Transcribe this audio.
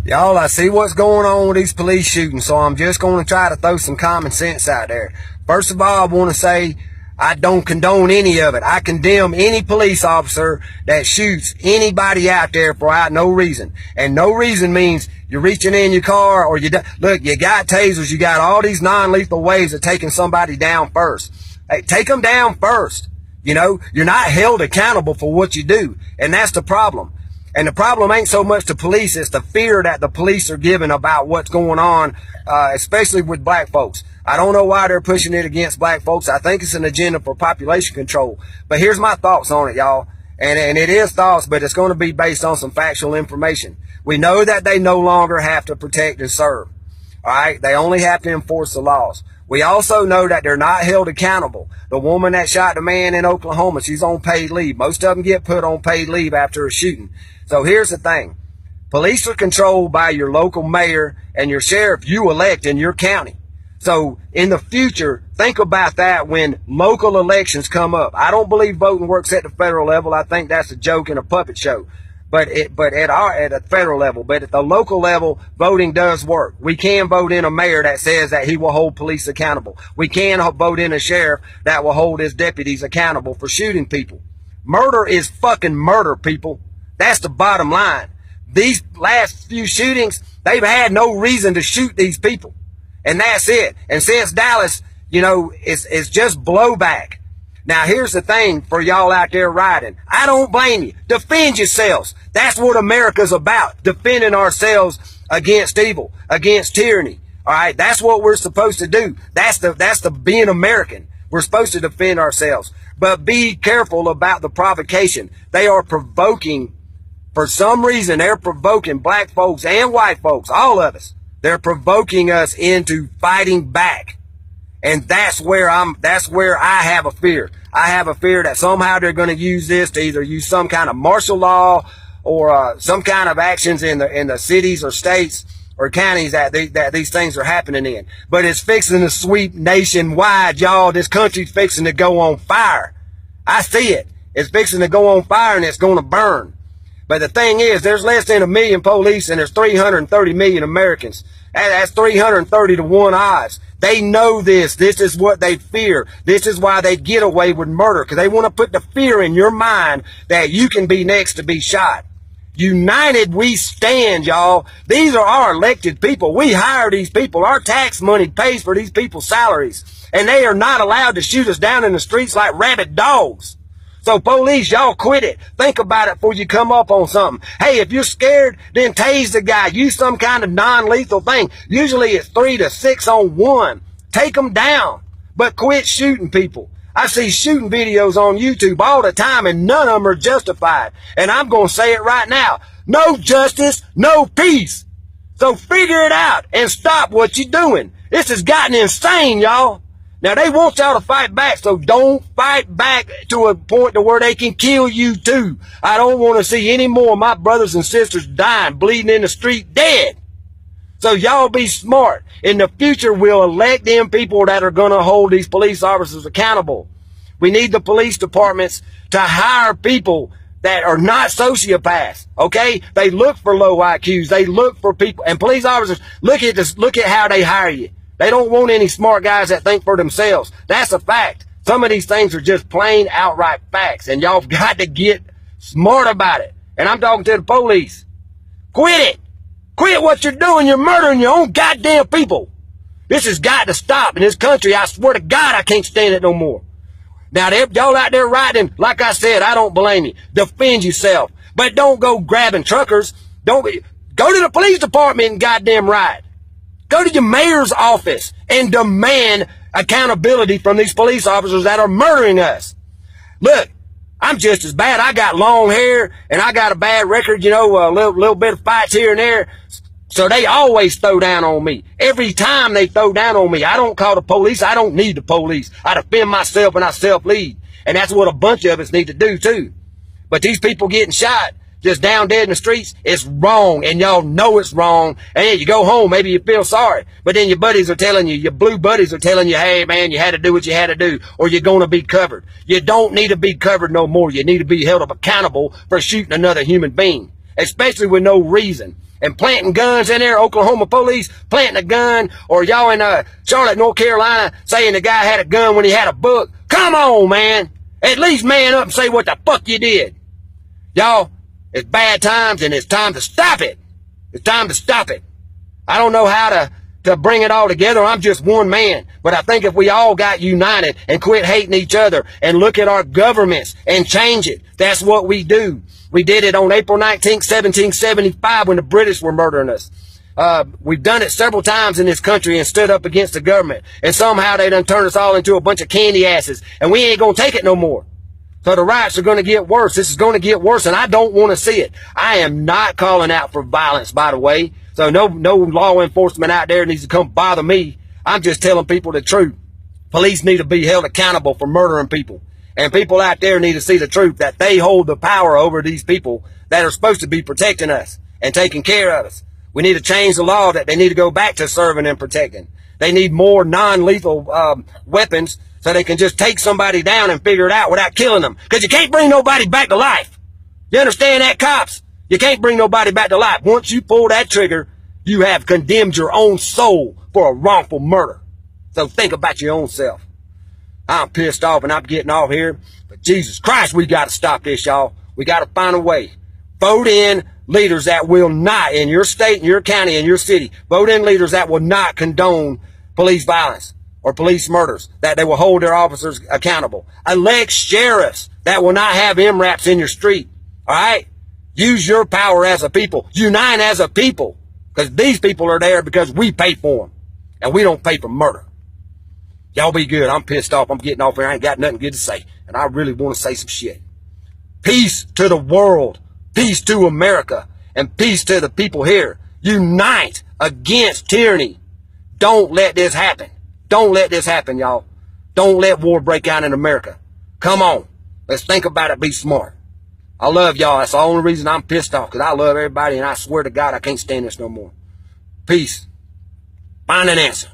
Y'all, I see what's going on with these police shootings, so I'm just going to try to throw some common sense out there. First of all, I want to say I don't condone any of it. I condemn any police officer that shoots anybody out there for no reason. And no reason means you're reaching in your car or look, you got tasers, you got all these non-lethal ways of taking somebody down first. Hey, take them down first. You know, you're not held accountable for what you do. And that's the problem. And the problem ain't so much the police, it's the fear that the police are giving about what's going on, especially with black folks. I don't know why they're pushing it against black folks. I think it's an agenda for population control. But here's my thoughts on it, y'all. And it is thoughts, but it's going to be based on some factual information. We know that they no longer have to protect and serve. All right? They only have to enforce the laws. We also know that they're not held accountable. The woman that shot the man in Oklahoma, she's on paid leave. Most of them get put on paid leave after a shooting. So here's the thing. Police are controlled by your local mayor and your sheriff you elect in your county. So in the future, think about that when local elections come up. I don't believe voting works at the federal level. I think that's a joke and a puppet show. But at a federal level, but at the local level, voting does work. We can vote in a mayor that says that he will hold police accountable. We can vote in a sheriff that will hold his deputies accountable for shooting people. Murder is fucking murder, people. That's the bottom line. These last few shootings, they've had no reason to shoot these people. And that's it. And since Dallas, you know, it's just blowback. Now, here's the thing for y'all out there riding. I don't blame you. Defend yourselves. That's what America's about. Defending ourselves against evil, against tyranny. All right. That's what we're supposed to do. That's the being American. We're supposed to defend ourselves. But be careful about the provocation. They are provoking, for some reason, they're provoking black folks and white folks, all of us. They're provoking us into fighting back. And that's where I have a fear. I have a fear that somehow they're going to use this to either use some kind of martial law or some kind of actions in the cities or states or counties that these things are happening in. But it's fixing to sweep nationwide, y'all. This country's fixing to go on fire. I see it. It's fixing to go on fire and it's going to burn. But the thing is, there's less than 1 million police and there's 330 million Americans. That's 330 to 1 odds. They know this. This is what they fear. This is why they get away with murder, because they want to put the fear in your mind that you can be next to be shot. United we stand, y'all. These are our elected people. We hire these people. Our tax money pays for these people's salaries. And they are not allowed to shoot us down in the streets like rabid dogs. So police, y'all quit it. Think about it before you come up on something. Hey, if you're scared, then tase the guy. Use some kind of non-lethal thing. Usually it's 3 to 6 on 1. Take them down. But quit shooting people. I see shooting videos on YouTube all the time and none of them are justified. And I'm going to say it right now. No justice, no peace. So figure it out and stop what you're doing. This has gotten insane, y'all. Now, they want y'all to fight back, so don't fight back to a point to where they can kill you, too. I don't want to see any more of my brothers and sisters dying, bleeding in the street, dead. So y'all be smart. In the future, we'll elect them people that are going to hold these police officers accountable. We need the police departments to hire people that are not sociopaths, okay? They look for low IQs. They look for people. And police officers, look at how they hire you. They don't want any smart guys that think for themselves. That's a fact. Some of these things are just plain outright facts, and y'all got to get smart about it. And I'm talking to the police. Quit it. Quit what you're doing. You're murdering your own goddamn people. This has got to stop in this country. I swear to God, I can't stand it no more. Now, y'all out there riding, like I said, I don't blame you. Defend yourself. But don't go grabbing truckers. Go to the police department and goddamn ride. Go to your mayor's office and demand accountability from these police officers that are murdering us. Look, I'm just as bad. I got long hair and I got a bad record, you know, a little bit of fights here and there. So they always throw down on me. Every time they throw down on me, I don't call the police. I don't need the police. I defend myself and I self-lead. And that's what a bunch of us need to do too. But these people getting shot just down dead in the streets, it's wrong, and y'all know it's wrong. And then you go home, maybe you feel sorry, but then your buddies are telling you, your blue buddies are telling you, hey man, you had to do what you had to do, or you're going to be covered. You don't need to be covered no more. You need to be held accountable for shooting another human being. especially with no reason. And planting guns in there, Oklahoma police planting a gun, or y'all in Charlotte, North Carolina saying the guy had a gun when he had a book. Come on, man. At least man up and say what the fuck you did. Y'all, it's bad times and it's time to stop it. It's time to stop it. I don't know how to bring it all together. I'm just one man. But I think if we all got united and quit hating each other and look at our governments and change it, that's what we do. We did it on April 19th, 1775 when the British were murdering us. We've done it several times in this country and stood up against the government. And somehow they done turned us all into a bunch of candy asses. And we ain't going to take it no more. So the riots are going to get worse. This is going to get worse, and I don't want to see it. I am not calling out for violence, by the way. So no law enforcement out there needs to come bother me. I'm just telling people the truth. Police need to be held accountable for murdering people. And people out there need to see the truth, that they hold the power over these people that are supposed to be protecting us and taking care of us. We need to change the law that they need to go back to serving and protecting. They need more non-lethal weapons so they can just take somebody down and figure it out without killing them. Because you can't bring nobody back to life. You understand that, cops? You can't bring nobody back to life. Once you pull that trigger, you have condemned your own soul for a wrongful murder. So think about your own self. I'm pissed off and I'm getting off here. But Jesus Christ, we got to stop this, y'all. We got to find a way. Vote in leaders that will not, in your state, in your county, in your city, vote in leaders that will not condone police violence or police murders, that they will hold their officers accountable. Elect sheriffs that will not have MRAPs in your street. All right? Use your power as a people. Unite as a people. Because these people are there because we pay for them. And we don't pay for murder. Y'all be good. I'm pissed off. I'm getting off here. I ain't got nothing good to say. And I really want to say some shit. Peace to the world. Peace to America. And peace to the people here. Unite against tyranny. Don't let this happen. Don't let this happen, y'all. Don't let war break out in America. Come on. Let's think about it. Be smart. I love y'all. That's the only reason I'm pissed off. Because I love everybody. And I swear to God, I can't stand this no more. Peace. Find an answer.